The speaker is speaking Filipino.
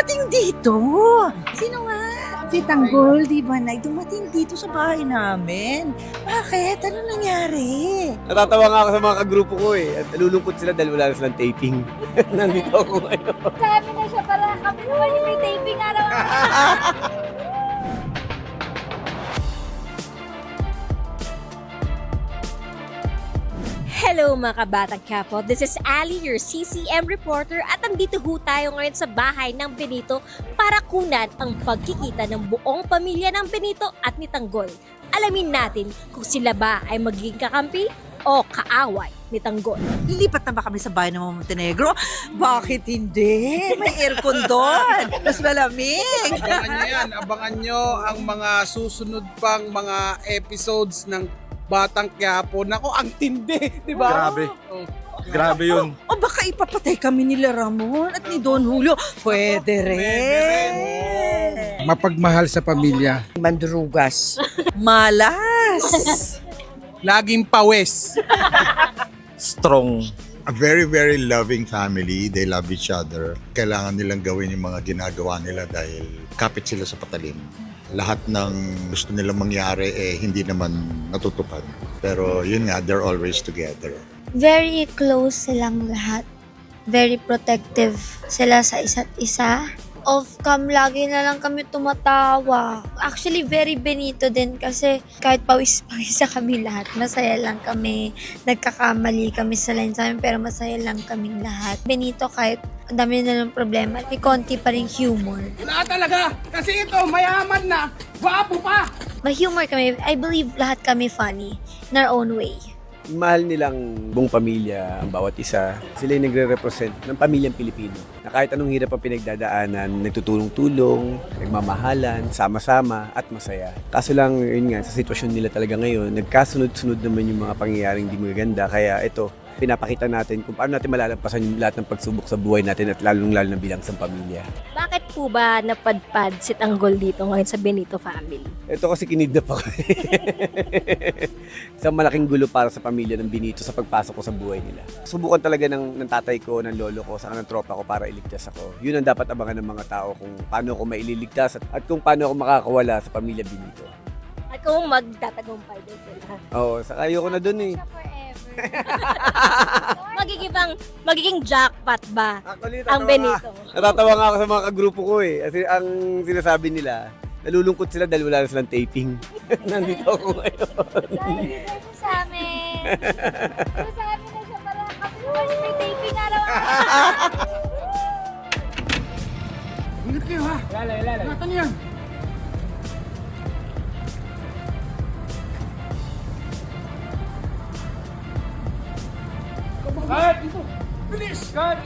dumating dito? Sino nga? Si Tanggol, di ba, Nay? Dumating dito sa bahay namin. Bakit? Ano nangyari? Natatawa nga ako sa mga kagrupo ko eh. At nalulungkot sila dahil wala na silang taping. Nandito ako ngayon. Sabi na siya para kami naman yung may taping araw-araw. Hello mga kabatang kapo, this is Ali, your CCM reporter at andito ho tayo ngayon sa bahay ng Benito para kunan ang pagkikita ng buong pamilya ng Benito at ni Tanggol. Alamin natin kung sila ba ay magiging kakampi o kaaway ni Tanggol. Lilipat na ba kami sa bahay ng mga Montenegro? Bakit hindi? May aircon doon. Mas malamig. Abangan nyo yan. Abangan nyo ang mga susunod pang mga episodes ng Batang Quiapo. Nako, ang tindi, di ba? Grabe. Oh. Grabe yun. O baka ipapatay kami nila Ramon at ni Don Julio. Pwede rin. Mapagmahal sa pamilya. Mandrugas. Malas. Laging pawis. Strong. A very, very loving family. They love each other. Kailangan nilang gawin yung mga ginagawa nila dahil kapit sila sa patalim. Lahat ng gusto nilang mangyari hindi naman natutupad. Pero yun nga, they're always together. Very close silang lahat. Very protective sila sa isa't isa. Off-cam, lagi na lang kami tumatawa. Actually, very Benito din kasi kahit pawis-pawis kami lahat, masaya lang kami. Nagkakamali kami sa line sa amin, pero masaya lang kaming lahat. Benito, kahit ang dami na ng problema, may konti pa rin humor. Wala talaga. Kasi ito, mayaman na. Gwapo pa. May humor kami. I believe lahat kami funny in our own way. Mahal nilang buong pamilya, ang bawat isa. Sila yung nagre-represent ng pamilyang Pilipino. Na kahit anong hirap ang pinagdadaanan, nagtutulong-tulong, nagmamahalan, sama-sama at masaya. Kaso lang, yun nga, sa sitwasyon nila talaga ngayon, nagkasunod-sunod naman yung mga pangyayaring di magaganda. Kaya ito, pinapakita natin kung paano natin malalampasan yung lahat ng pagsubok sa buhay natin at lalong-lalo na bilang sa pamilya. Bakit po ba napadpad si Tanggol dito ngayon sa Benito family? Ito kasi kinidnap ako. Isang malaking gulo para sa pamilya ng Benito sa pagpasok ko sa buhay nila. Subukan talaga ng tatay ko, ng lolo ko, saka ng tropa ko para iligtas ako. Yun ang dapat abangan ng mga tao kung paano ako maililigtas at kung paano ako makakawala sa pamilya Benito. At kung magtatagumpay din sila. Oo, saka ayoko na dun eh. Forever. magiging jackpot ba Actually, ang Benito? Natatawa nga ako sa mga kagrupo ko eh. Kasi ang sinasabi nila, nalulungkot sila dahil wala na silang taping. Nandito ako ngayon. Dahil sa amin. Sabi na siya para kami naman yung may taping araw-araw. Ingat kayo ha. Ingatan yan. Cut! Bilis! Cut!